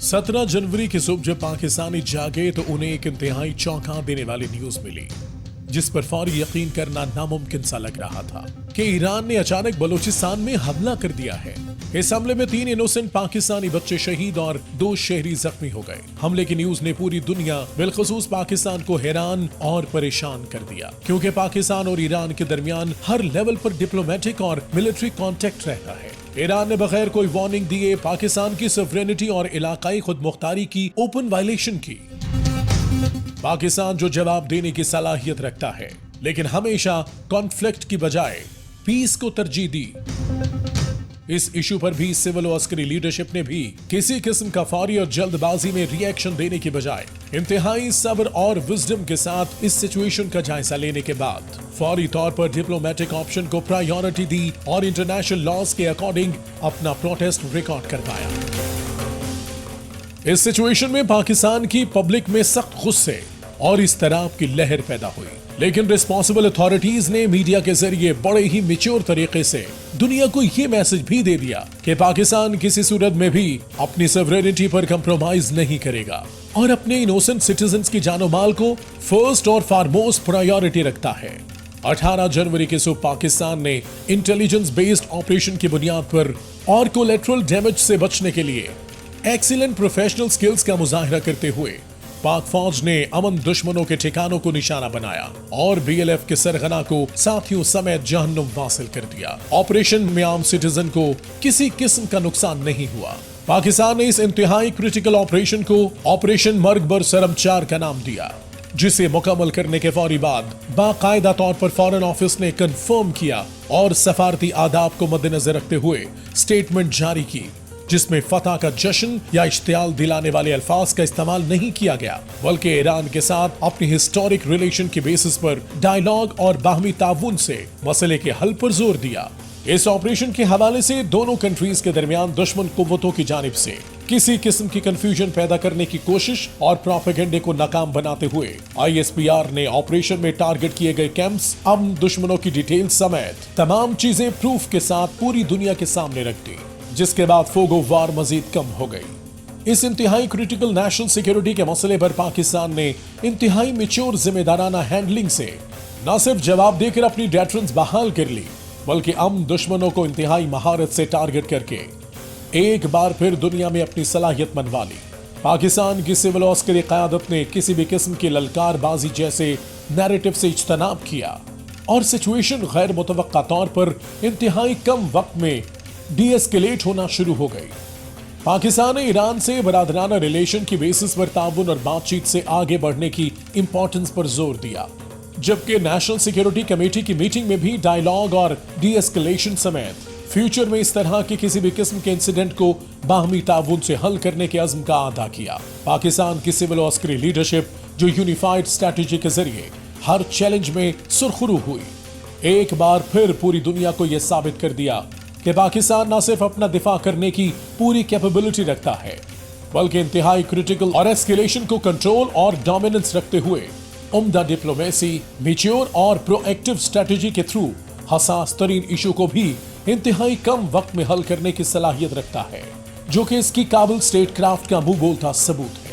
17 जनवरी की सुबह जब पाकिस्तानी जागे तो उन्हें एक इंतहाई चौंका देने वाली न्यूज मिली, जिस पर फौरी यकीन करना नामुमकिन सा लग रहा था कि ईरान ने अचानक बलूचिस्तान में हमला कर दिया है। इस हमले में 3 इनोसेंट पाकिस्तानी बच्चे शहीद और 2 शहरी जख्मी हो गए। हमले की न्यूज ने पूरी दुनिया बिलखुसूस पाकिस्तान को हैरान और परेशान कर दिया, क्योंकि पाकिस्तान और ईरान के दरमियान हर लेवल पर डिप्लोमेटिक और मिलिट्री कॉन्टेक्ट रहता है। ईरान ने बगैर कोई वार्निंग दिए पाकिस्तान की सॉवरेनिटी और इलाकाई खुदमुख्तारी की ओपन वायलेशन की। पाकिस्तान जो जवाब देने की सलाहियत रखता है, लेकिन हमेशा कॉन्फ्लिक्ट की बजाय पीस को तरजीह दी। इस इशू पर भी सिविल और अस्करी लीडरशिप ने भी किसी किस्म का फौरी और जल्दबाजी में रिएक्शन देने की बजाय इंतहाई सब्र और विजडम के साथ इस सिचुएशन का जायजा लेने के बाद फौरी तौर पर डिप्लोमेटिक ऑप्शन को प्रायोरिटी दी और इंटरनेशनल लॉज के अकॉर्डिंग अपना प्रोटेस्ट रिकॉर्ड कर पाया। इस सिचुएशन में पाकिस्तान की पब्लिक में सख्त गुस्से और इस तरह की लहर पैदा हुई, लेकिन रिस्पॉन्सिबल अथॉरिटीज ने मीडिया के जरिए बड़े ही मैच्योर तरीके से दुनिया को ये मैसेज भी दे दिया कि पाकिस्तान किसी सूरत में भी अपनी सॉवरेनिटी पर कंप्रोमाइज नहीं करेगा और अपने इनोसेंट सिटीजन्स की जानो माल को फर्स्ट और फॉरमोस्ट प्रायोरिटी रखता है। 18 जनवरी के सुबह पाकिस्तान ने इंटेलिजेंस बेस्ड ऑपरेशन की बुनियाद पर और कोलैटरल डैमेज से बचने के लिए एक्सीलेंट प्रोफेशनल स्किल्स का मुजाहिरा करते हुए पाक फौज ने अमन दुश्मनों के ठिकानों को निशाना बनाया और बीएलएफ के सरगना को साथियों समेत जहन्नुम वासिल कर दिया। ऑपरेशन में आम सिटीजन को किसी किस्म का नुकसान नहीं हुआ। पाकिस्तान ने इस इंतहाई क्रिटिकल ऑपरेशन को ऑपरेशन मर्ग बर सरम 4 का नाम दिया, जिसे मुकम्मल करने के फौरी बाद बाकायदा तौर पर फॉरेन ऑफिस ने कंफर्म किया और सफारती आदाब को मद्देनजर रखते हुए स्टेटमेंट जारी की, जिसमें फतह का जश्न या इश्तियाल दिलाने वाले अल्फाज का इस्तेमाल नहीं किया गया, बल्कि ईरान के साथ अपनी हिस्टोरिक रिलेशन की बेसिस पर डायलॉग और बाहमी ताउन से मसले के हल पर जोर दिया। इस ऑपरेशन के हवाले से दोनों कंट्रीज के दरमियान दुश्मन कुव्वतों की जानिब से किसी किस्म की कंफ्यूजन पैदा करने की कोशिश और प्रोपेगेंडे को नाकाम बनाते हुए आईएसपीआर ने ऑपरेशन में टारगेट किए गए कैंप्स, अमन दुश्मनों की डिटेल समेत तमाम चीजें प्रूफ के साथ पूरी दुनिया के सामने रख दी, जिसके बाद फोगो वार मजीद कम हो गई। इस इंतहाई क्रिटिकल नेशनल सिक्योरिटी के मसले पर पाकिस्तान ने इंतहाई मैच्योर जिम्मेदाराना हैंडलिंग से न सिर्फ जवाब देकर अपनी डेटरेंस बहाल कर ली, बल्कि अमन दुश्मनों को इंतहाई महारत से टारगेट करके एक बार फिर दुनिया में अपनी सलाहियत मनवा ली। पाकिस्तान की सिविल और अस्करी क़यादत ने किसी भी किस्म की ललकारबाजी जैसे नैरेटिव से इज्तनाब किया और सिचुएशन गैर मुतवक्का तौर पर इंतहाई कम वक्त में डीएस्केलेट होना शुरू हो गई। पाकिस्तान ने ईरान से बरादराना रिलेशन की बेसिस पर ताउन और बातचीत से आगे बढ़ने की इंपॉर्टेंस पर जोर दिया, जबकि नेशनल सिक्योरिटी कमेटी की मीटिंग में भी डायलॉग और डीएस्केलेशन समेत फ्यूचर में इस तरह की किसी भी किस्म के इंसिडेंट को बाहमी ताउन से हल करने के अज़्म का अदा किया। पाकिस्तान की सिविल और अस्करी लीडरशिप जो यूनिफाइड स्ट्रेटेजी के जरिए हर चैलेंज में सुरखरू हुई, एक बार फिर पूरी दुनिया को यह साबित कर दिया कि पाकिस्तान न सिर्फ अपना दिफा करने की पूरी कैपेबिलिटी रखता है, बल्कि इंतहाई क्रिटिकल और एस्केलेशन को कंट्रोल और डोमिनेंस रखते हुए उम्दा डिप्लोमेसी, मैच्योर और प्रोएक्टिव स्ट्रेटेजी के थ्रू हसास तरीन इशू को भी इंतहाई कम वक्त में हल करने की सलाहियत रखता है, जो कि इसकी काबिल स्टेट क्राफ्ट का मुंह बोलता सबूत है।